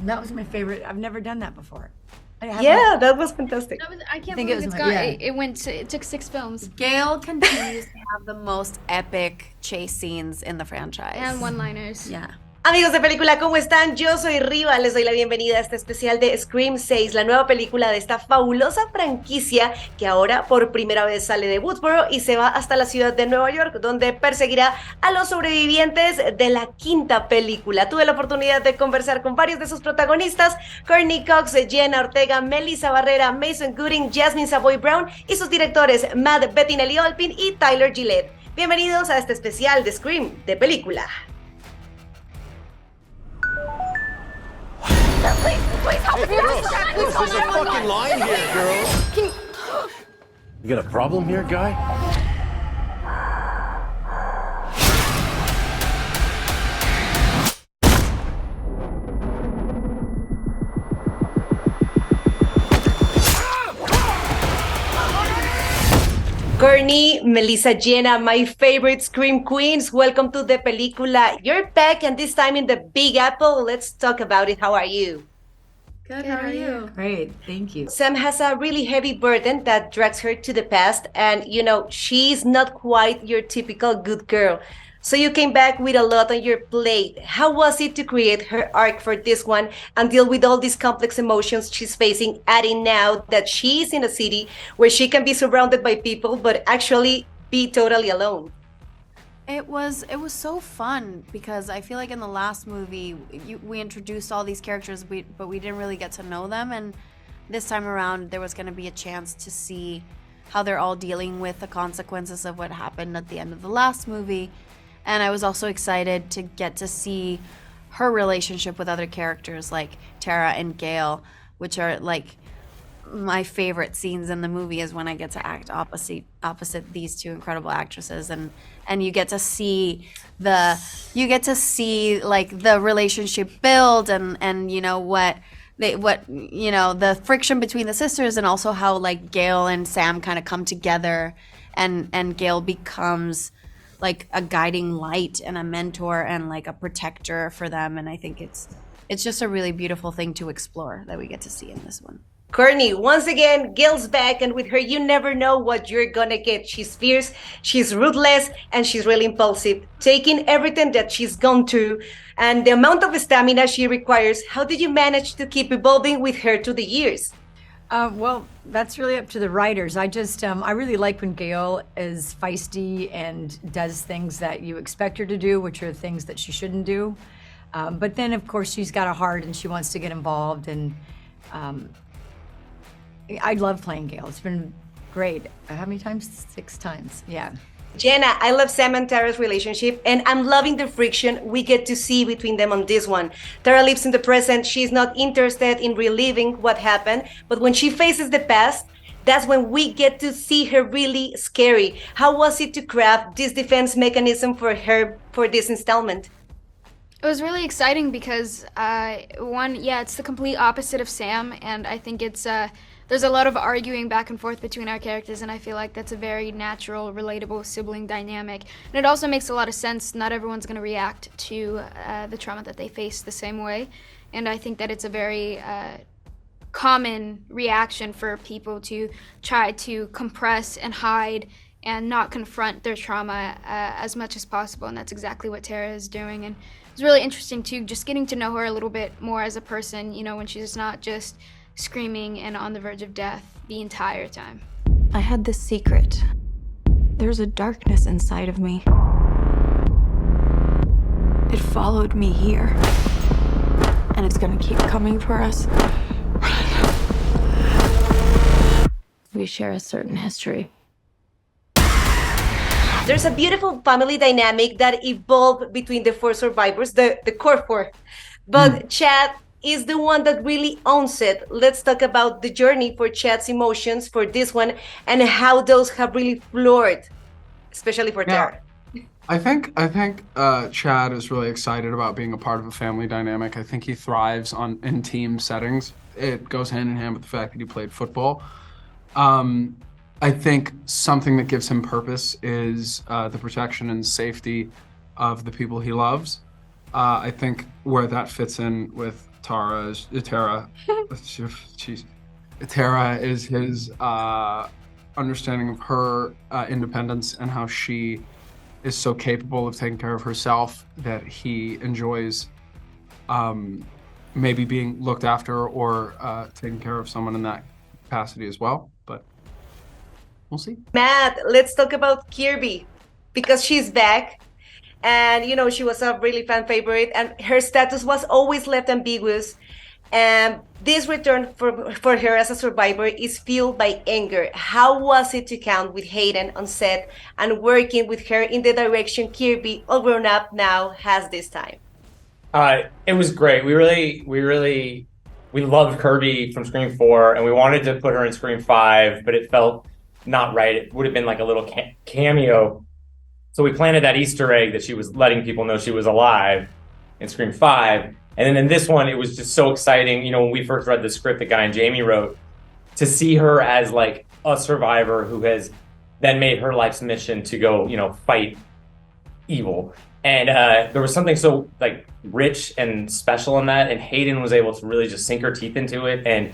That was my favorite. I've never done that before. That was fantastic. I can't believe it took 6 films. Gail continues to have the most epic chase scenes in the franchise. And one-liners. Yeah. Amigos de película, ¿cómo están? Yo soy Riva, les doy la bienvenida a este especial de Scream 6, la nueva película de esta fabulosa franquicia que ahora por primera vez sale de Woodsboro y se va hasta la ciudad de Nueva York, donde perseguirá a los sobrevivientes de la quinta película. Tuve la oportunidad de conversar con varios de sus protagonistas, Courtney Cox, Jenna Ortega, Melissa Barrera, Mason Gooding, Jasmine Savoy Brown y sus directores Matt Bettinelli Olpin y Tyler Gillette. Bienvenidos a este especial de Scream de película. Please help me. There's a fucking line here, girl. You got a problem here, guy? Courtney, Melissa, Jenna, my favorite Scream Queens. Welcome to the película. You're back, and this time in the Big Apple. Let's talk about it. How are you? Good, how are you? Great, thank you. Sam has a really heavy burden that drags her to the past, and she's not quite your typical good girl. So you came back with a lot on your plate. How was it to create her arc for this one and deal with all these complex emotions she's facing, adding now that she's in a city where she can be surrounded by people but actually be totally alone? It was so fun because I feel like in the last movie we introduced all these characters, but we didn't really get to know them, and this time around there was going to be a chance to see how they're all dealing with the consequences of what happened at the end of the last movie. And I was also excited to get to see her relationship with other characters like Tara and Gail, which are like my favorite scenes in the movie is when I get to act opposite these two incredible actresses, and you get to see the relationship build and the friction between the sisters, and also how like Gail and Sam kind of come together, and Gail becomes like a guiding light and a mentor and like a protector for them. And I think it's just a really beautiful thing to explore that we get to see in this one. Courtney, once again, Gail's back, and with her, you never know what you're gonna get. She's fierce, she's ruthless, and she's really impulsive, taking everything that she's gone through and the amount of stamina she requires. How did you manage to keep evolving with her through the years? Well, that's really up to the writers. I really like when Gail is feisty and does things that you expect her to do, which are things that she shouldn't do. But then, of course, she's got a heart and she wants to get involved. And I love playing Gail. It's been great. How many times? 6 times. Yeah. Jenna, I love Sam and Tara's relationship, and I'm loving the friction we get to see between them on this one. Tara lives in the present. She's not interested in reliving what happened, but when she faces the past, that's when we get to see her really scary. How was it to craft this defense mechanism for her for this installment? It was really exciting because, it's the complete opposite of Sam, and I think there's a lot of arguing back and forth between our characters, and I feel like that's a very natural, relatable sibling dynamic. And it also makes a lot of sense. Not everyone's going to react to the trauma that they face the same way, and I think that it's a very common reaction for people to try to compress and hide and not confront their trauma as much as possible, and that's exactly what Tara is doing. And it's really interesting, too, just getting to know her a little bit more as a person, when she's not just screaming and on the verge of death the entire time. I had this secret. There's a darkness inside of me. It followed me here. And it's gonna keep coming for us. We share a certain history. There's a beautiful family dynamic that evolved between the 4 survivors, the core 4. But Chad is the one that really owns it. Let's talk about the journey for Chad's emotions for this one and how those have really floored, especially for Tara. I think Chad is really excited about being a part of a family dynamic. I think he thrives in team settings. It goes hand in hand with the fact that he played football. I think something that gives him purpose is the protection and safety of the people he loves. I think where that fits in with Tara. Jeez. Tara is his understanding of her independence and how she is so capable of taking care of herself that he enjoys maybe being looked after or taking care of someone in that capacity as well. But we'll see. Matt, let's talk about Kirby, because she's back. And, you know, she was a really fan favorite, and her status was always left ambiguous. And this return for her as a survivor is fueled by anger. How was it to count with Hayden on set and working with her in the direction Kirby, all grown up now, has this time? It was great. We loved Kirby from Scream 4, and we wanted to put her in Scream 5, but it felt not right. It would have been like a little cameo. So we planted that Easter egg that she was letting people know she was alive in Scream 5. And then in this one, it was just so exciting. You know, when we first read the script that Guy and Jamie wrote, to see her as like a survivor who has then made her life's mission to go, you know, fight evil. And there was something so like rich and special in that. And Hayden was able to really just sink her teeth into it. And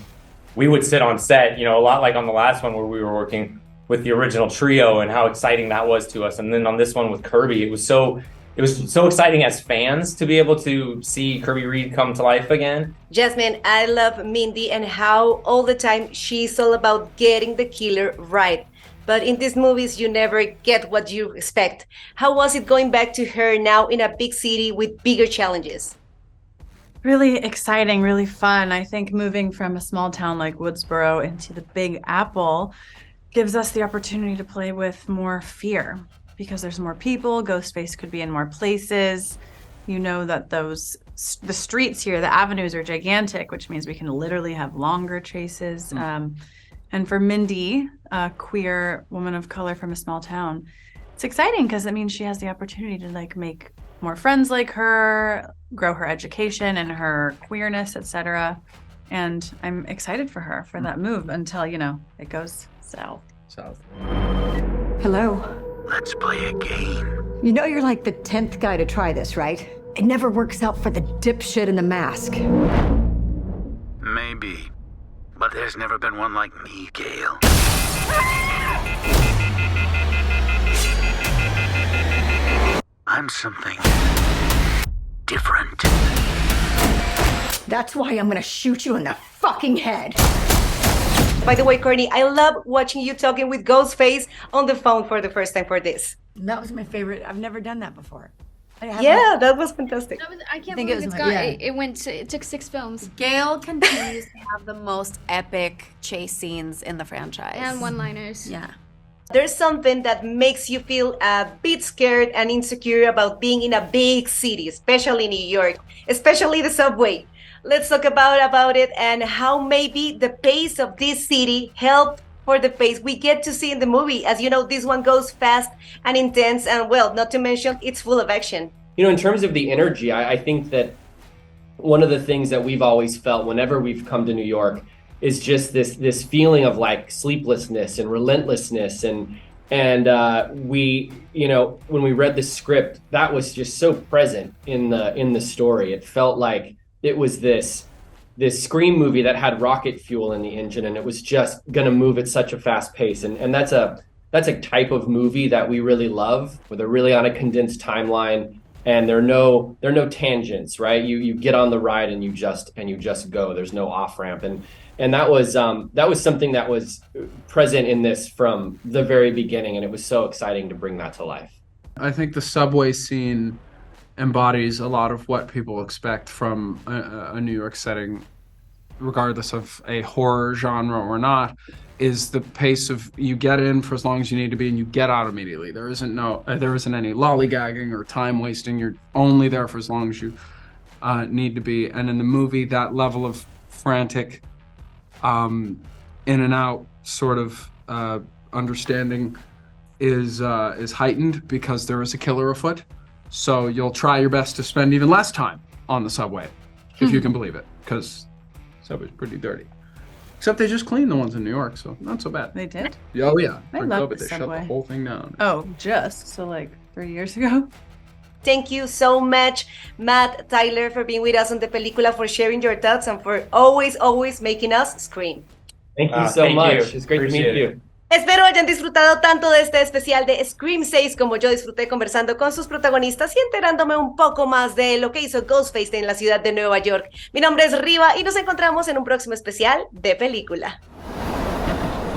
we would sit on set, you know, a lot like on the last one where we were working with the original trio and how exciting that was to us. And then on this one with Kirby, it was so exciting as fans to be able to see Kirby Reed come to life again. Jasmine, I love Mindy and how all the time she's all about getting the killer right. But in these movies, you never get what you expect. How was it going back to her now in a big city with bigger challenges? Really exciting, really fun. I think moving from a small town like Woodsboro into the Big Apple gives us the opportunity to play with more fear because there's more people. Ghostface could be in more places. You know that the streets here, the avenues are gigantic, which means we can literally have longer chases. And for Mindy, a queer woman of color from a small town, it's exciting because it means she has the opportunity to like make more friends like her, grow her education and her queerness, etc. And I'm excited for her for that move until, you know, it goes south. Hello. Let's play a game. You know you're like the 10th guy to try this, right? It never works out for the dipshit in the mask. Maybe. But there's never been one like me, Gale. I'm something different. That's why I'm gonna shoot you in the fucking head. By the way, Courtney, I love watching you talking with Ghostface on the phone for the first time for this. That was my favorite. I've never done that before. Yeah, that was fantastic. I can't think believe it was it's my- gone. yeah. It took 6 films Gail continues to have the most epic chase scenes in the franchise. and one-liners. Yeah. There's something that makes you feel a bit scared and insecure about being in a big city, especially New York, especially the subway. Let's talk about it and how maybe the pace of this city helped for the pace we get to see in the movie. As you know, this one goes fast and intense, and well, not to mention, it's full of action. You know, in terms of the energy, I think that one of the things that we've always felt whenever we've come to New York is just this feeling of like sleeplessness and relentlessness, and we, you know, when we read the script, that was just so present in the story. It felt like it was this Scream movie that had rocket fuel in the engine, and it was just going to move at such a fast pace, and that's a type of movie that we really love, where they're really on a condensed timeline. And there are no tangents, right? You get on the ride and you just go. There's no off ramp, and that was something that was present in this from the very beginning, and it was so exciting to bring that to life. I think the subway scene embodies a lot of what people expect from a New York setting, regardless of a horror genre or not. Is the pace of you get in for as long as you need to be and you get out immediately. There isn't any lollygagging or time wasting. You're only there for as long as you need to be. And in the movie, that level of frantic, in and out sort of understanding is heightened because there is a killer afoot. So you'll try your best to spend even less time on the subway, if you can believe it, because subway's pretty dirty. Except they just cleaned the ones in New York, so not so bad. They did? Oh yeah. I For love COVID, the they shut subway. the whole thing down. Oh, so like 3 years ago? Thank you so much, Matt, Tyler, for being with us on the película, for sharing your thoughts, and for always making us scream. Thank you so thank much. you. It's great Appreciate to meet it. you. Espero hayan disfrutado tanto de este especial de Scream 6 como yo disfruté conversando con sus protagonistas y enterándome un poco más de lo que hizo Ghostface en la ciudad de Nueva York. Mi nombre es Riva y nos encontramos en un próximo especial de película.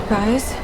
Guys?